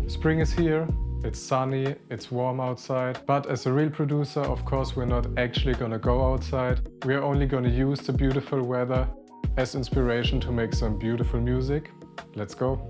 Spring is here, it's sunny, it's warm outside, but as a real producer, of course, we're not actually gonna go outside. We're only gonna use the beautiful weather as inspiration to make some beautiful music. Let's go.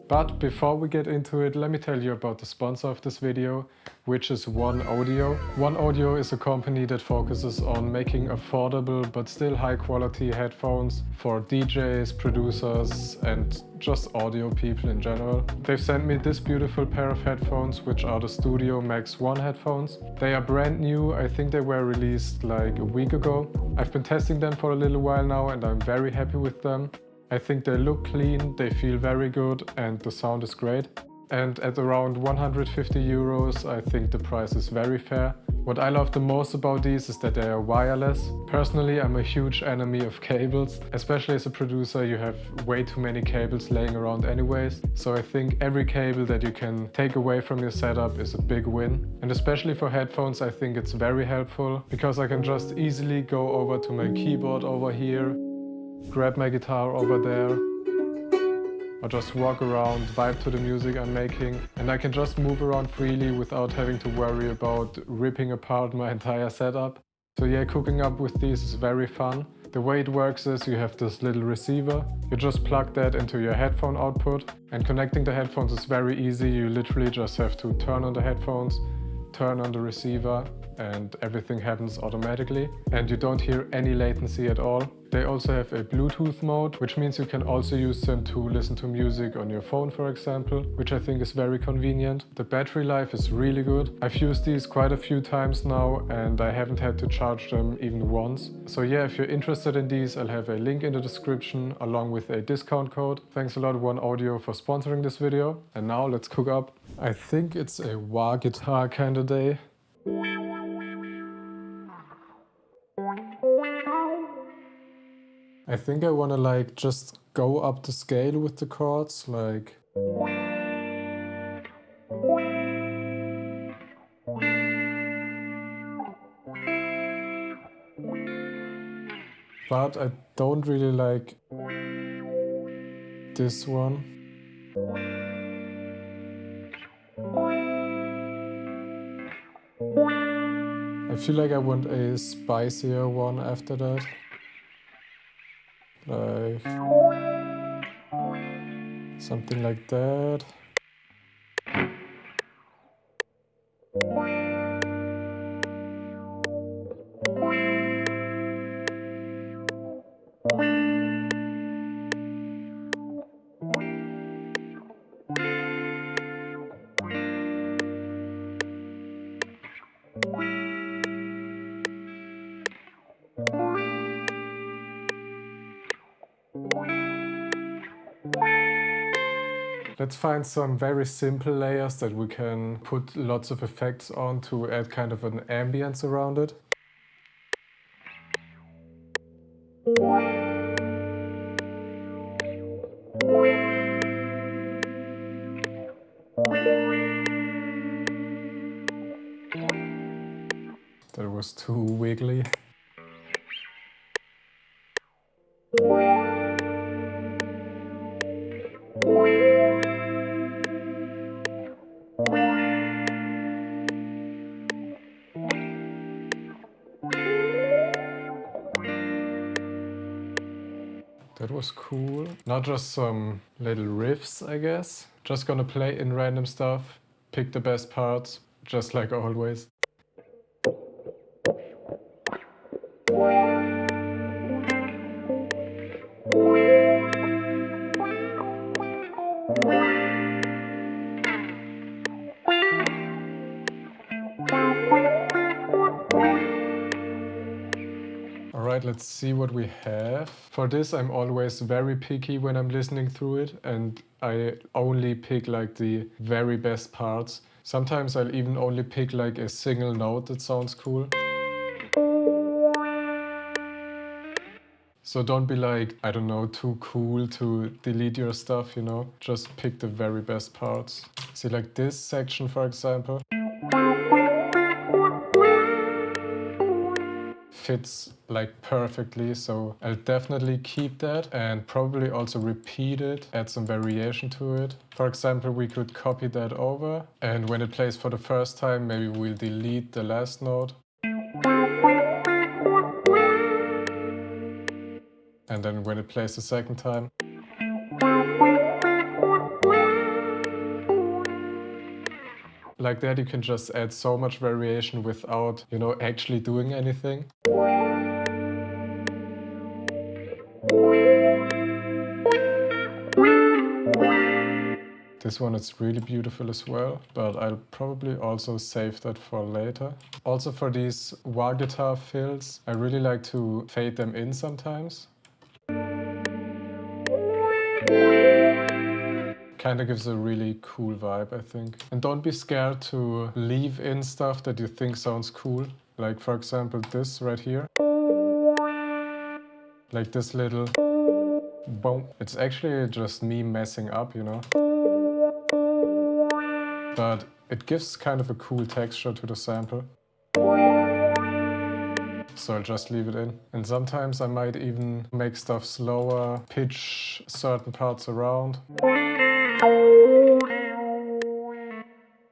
But before we get into it, let me tell you about the sponsor of this video, which is OneOdio. OneOdio is a company that focuses on making affordable but still high quality headphones for DJs, producers and just audio people in general. They've sent me this beautiful pair of headphones, which are the Studio Max 1 headphones. They are brand new, I think they were released like a week ago. I've been testing them for a little while now and I'm very happy with them. I think they look clean, they feel very good and the sound is great. And at around 150 euros, I think the price is very fair. What I love the most about these is that they are wireless. Personally, I'm a huge enemy of cables. Especially as a producer, you have way too many cables laying around anyways. So I think every cable that you can take away from your setup is a big win. And especially for headphones, I think it's very helpful because I can just easily go over to my keyboard over here, grab my guitar over there, or just walk around, vibe to the music I'm making, and I can just move around freely without having to worry about ripping apart my entire setup. So yeah, cooking up with these is very fun. The way it works is you have this little receiver, you just plug that into your headphone output, and connecting the headphones is very easy. You literally just have to turn on the headphones, turn on the receiver, and everything happens automatically and you don't hear any latency at all. They also have a Bluetooth mode, which means you can also use them to listen to music on your phone, for example, which I think is very convenient. The battery life is really good. I've used these quite a few times now and I haven't had to charge them even once. So yeah, if you're interested in these, I'll have a link in the description along with a discount code. Thanks a lot OneOdio for sponsoring this video. And now let's cook up. I think it's a wah guitar kind of day. I think I want to like just go up the scale with the chords, like. But I don't really like this one. I feel like I want a spicier one after that. Like something like that. Let's find some very simple layers that we can put lots of effects on to add kind of an ambience around it. That was too wiggly. That was cool. Now just some little riffs, I guess. Just gonna play in random stuff, pick the best parts, just like always. Alright, let's see what we have. For this, I'm always very picky when I'm listening through it, and I only pick like the very best parts. Sometimes I'll even only pick like a single note that sounds cool. So don't be like, I don't know, too cool to delete your stuff, you know? Just pick the very best parts. See, like this section, for example. fits like perfectly, so I'll definitely keep that and probably also repeat it, add some variation to it. For example, we could copy that over, and when it plays for the first time, maybe we'll delete the last note. And then when it plays the second time, like that, you can just add so much variation without, you know, actually doing anything. This one is really beautiful as well, but I'll probably also save that for later. Also for these wah guitar fills, I really like to fade them in sometimes. Kind of gives a really cool vibe, I think. And don't be scared to leave in stuff that you think sounds cool. Like for example this right here. Like this little boom. It's actually just me messing up, you know. But it gives kind of a cool texture to the sample. So I'll just leave it in. And sometimes I might even make stuff slower, pitch certain parts around.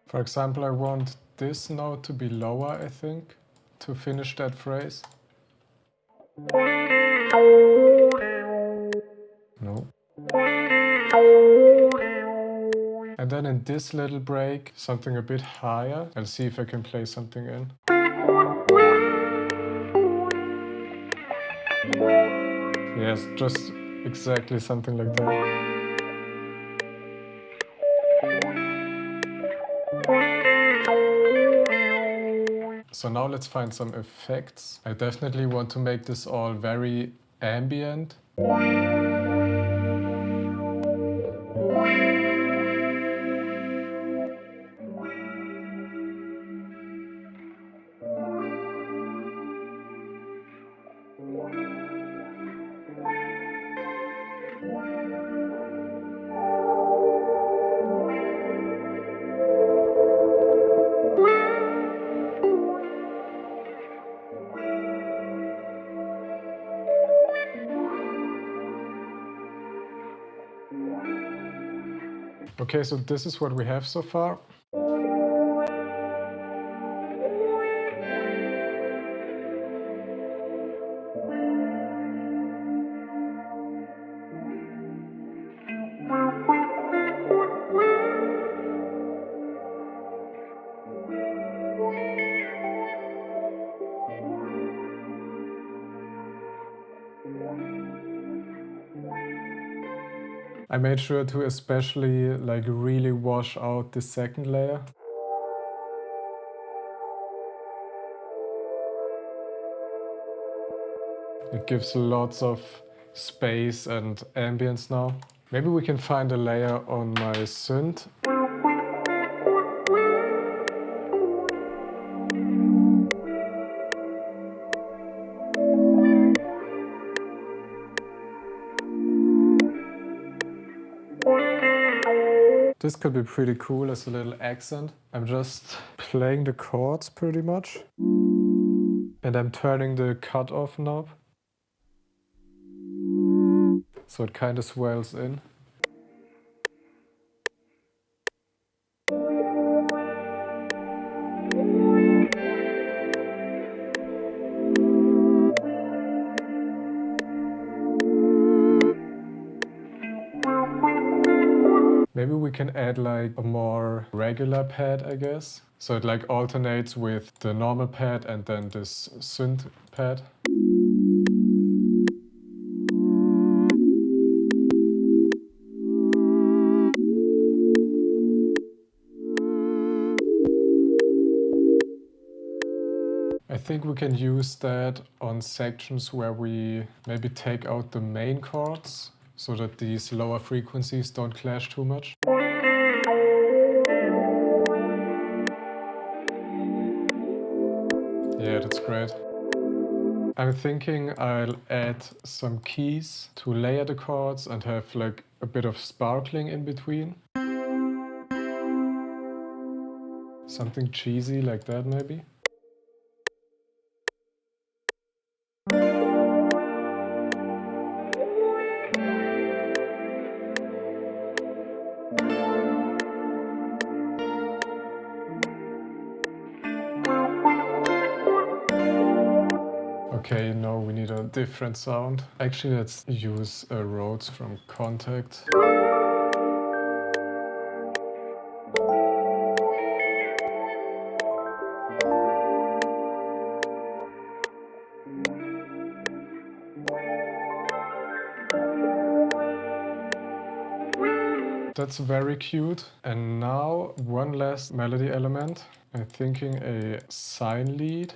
For example, I want this note to be lower, I think, to finish that phrase. No. And then in this little break, something a bit higher. I'll see if I can play something in. Yes, just exactly something like that. So now let's find some effects. I definitely want to make this all very ambient. Okay, so this is what we have so far. I made sure to especially like really wash out the second layer. It gives lots of space and ambience now. Maybe we can find a layer on my synth. This could be pretty cool as a little accent. I'm just playing the chords pretty much. And I'm turning the cutoff knob. So it kind of swells in. Maybe we can add like a more regular pad, I guess. So it like alternates with the normal pad and then this synth pad. I think we can use that on sections where we maybe take out the main chords so that these lower frequencies don't clash too much. Yeah, that's great. I'm thinking I'll add some keys to layer the chords and have like a bit of sparkling in between. Something cheesy like that maybe. Okay, no, we need a different sound. Actually, let's use Rhodes from Contact. That's very cute. And now one last melody element. I'm thinking a sine lead.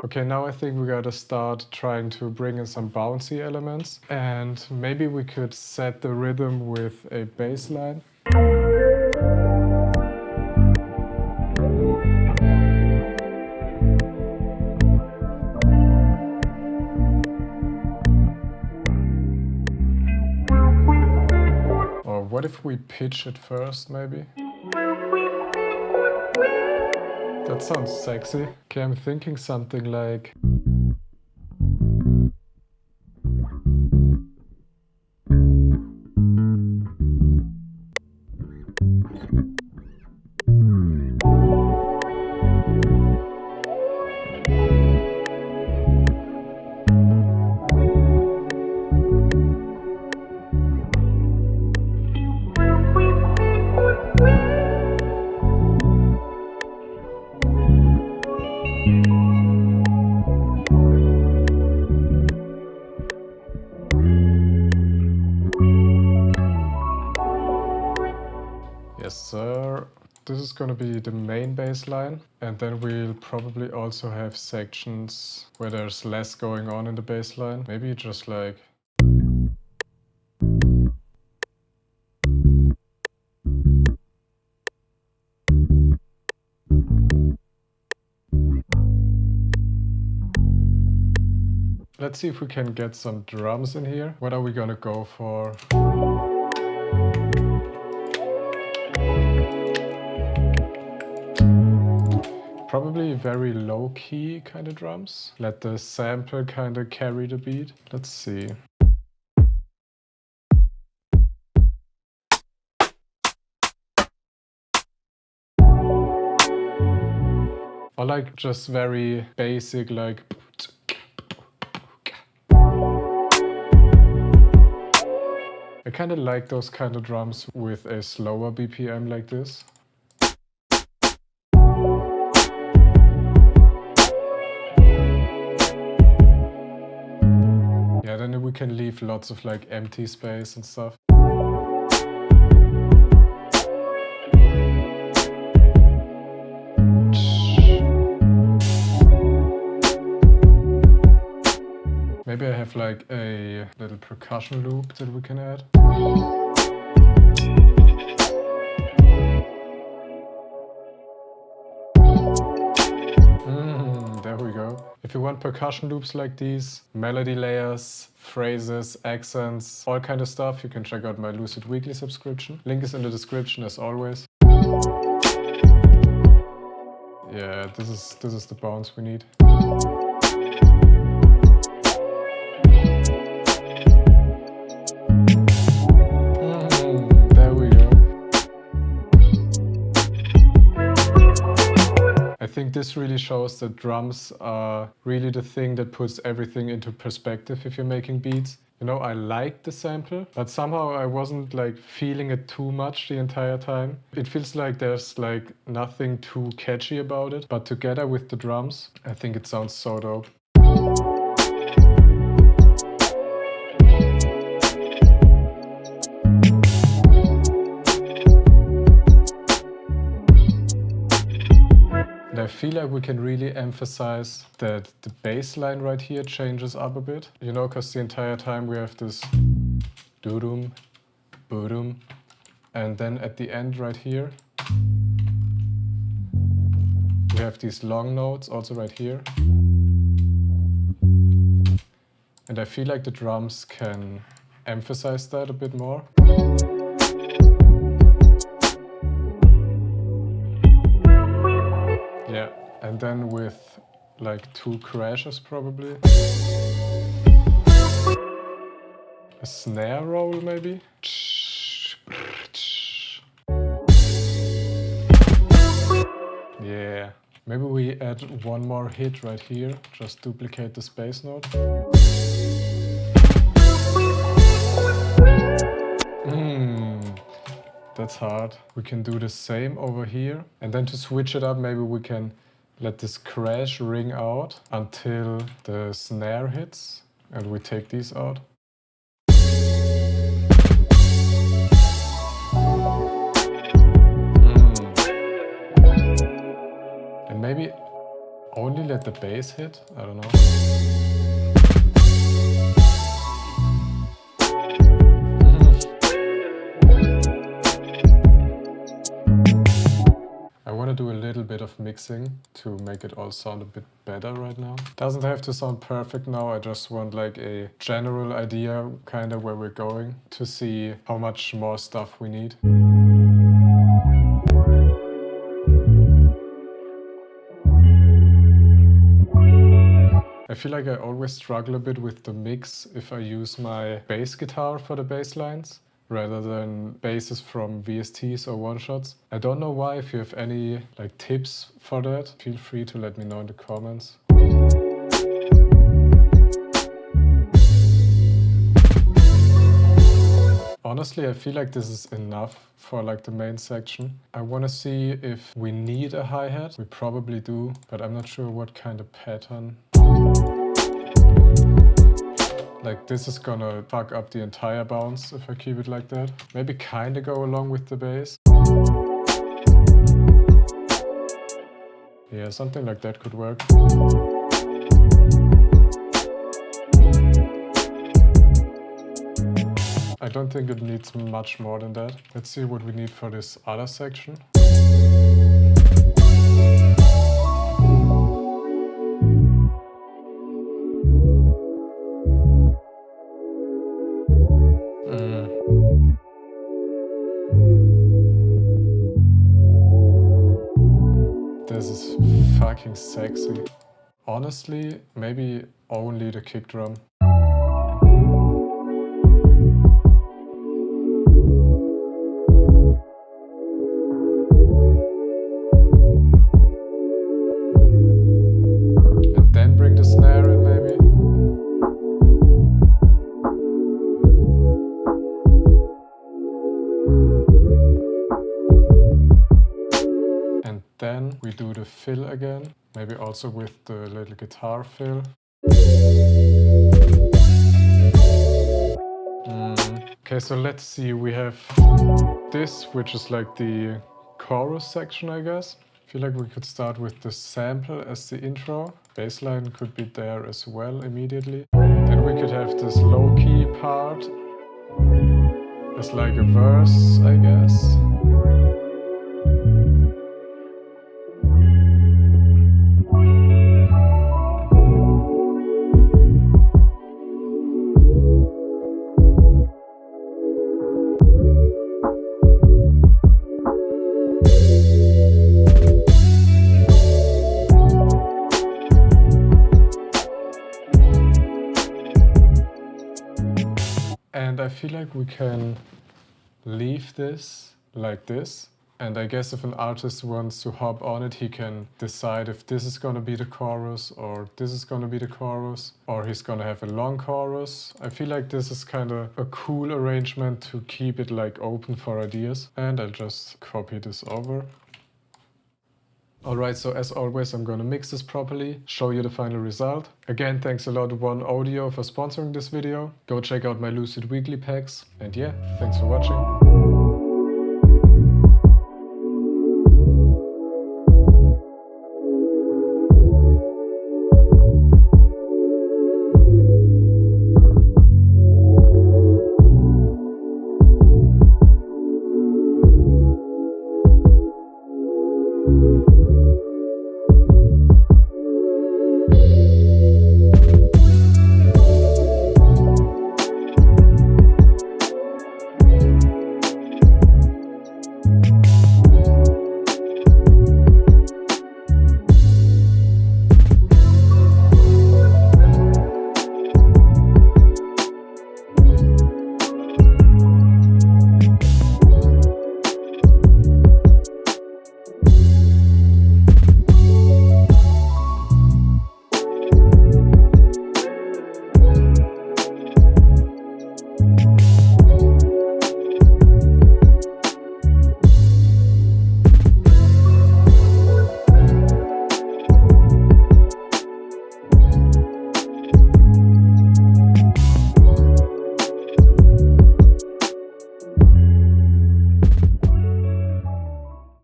Okay, now I think we gotta start trying to bring in some bouncy elements, and maybe we could set the rhythm with a bass line. Or what if we pitch it first, maybe? That sounds sexy. Okay, I'm thinking something like... Yes, sir. This is going to be the main bass line, and then we'll probably also have sections where there's less going on in the bass line. Maybe just like... Let's see if we can get some drums in here. What are we gonna go for? Probably very low-key kind of drums. Let the sample kind of carry the beat. Let's see. Or like just very basic, like... I kind of like those kind of drums with a slower BPM like this. Yeah, then we can leave lots of like empty space and stuff. Maybe I have like a little percussion loop that we can add. There we go. If you want percussion loops like these, melody layers, phrases, accents, all kind of stuff, you can check out my Lucid Weekly subscription. Link is in the description as always. Yeah, this is the bounce we need. There we go. I think this really shows that drums are really the thing that puts everything into perspective if you're making beats. You know, I liked the sample, but somehow I wasn't like feeling it too much the entire time. It feels like there's like nothing too catchy about it, but together with the drums, I think it sounds so dope. And I feel like we can really emphasize that the bass line right here changes up a bit. You know, because the entire time we have this doo-doom, boo-doom. And then at the end right here, we have these long notes also right here. And I feel like the drums can emphasize that a bit more. Yeah, and then with like 2 crashes probably. A snare roll maybe. Yeah, maybe we add one more hit right here, just duplicate the space note. That's hard. We can do the same over here. And then to switch it up, maybe we can let this crash ring out until the snare hits. And we take these out. And maybe only let the bass hit. I don't know. I want to do a little bit of mixing to make it all sound a bit better right now. Doesn't have to sound perfect now, I just want like a general idea kind of where we're going to see how much more stuff we need. I feel like I always struggle a bit with the mix if I use my bass guitar for the bass lines rather than basses from VSTs or one-shots. I don't know why. If you have any like tips for that, feel free to let me know in the comments. Honestly, I feel like this is enough for like the main section. I want to see if we need a hi-hat. We probably do, but I'm not sure what kind of pattern. Like this is gonna fuck up the entire bounce if I keep it like that. Maybe kinda go along with the bass. Yeah, something like that could work. I don't think it needs much more than that. Let's see what we need for this other section. This is fucking sexy. Honestly, maybe only the kick drum. And then bring the snare in maybe. And then we do the fill again, maybe also with the little guitar fill. Okay, so let's see, we have this, which is like the chorus section, I guess. I feel like we could start with the sample as the intro. Bassline could be there as well immediately. Then we could have this low-key part as like a verse, I guess. And I feel like we can leave this like this. And I guess if an artist wants to hop on it, he can decide if this is going to be the chorus or this is going to be the chorus, or he's going to have a long chorus. I feel like this is kind of a cool arrangement to keep it like open for ideas. And I'll just copy this over. Alright, so as always, I'm gonna mix this properly, show you the final result. Again, thanks a lot to OneOdio for sponsoring this video. Go check out my Lucid Weekly packs. And yeah, thanks for watching.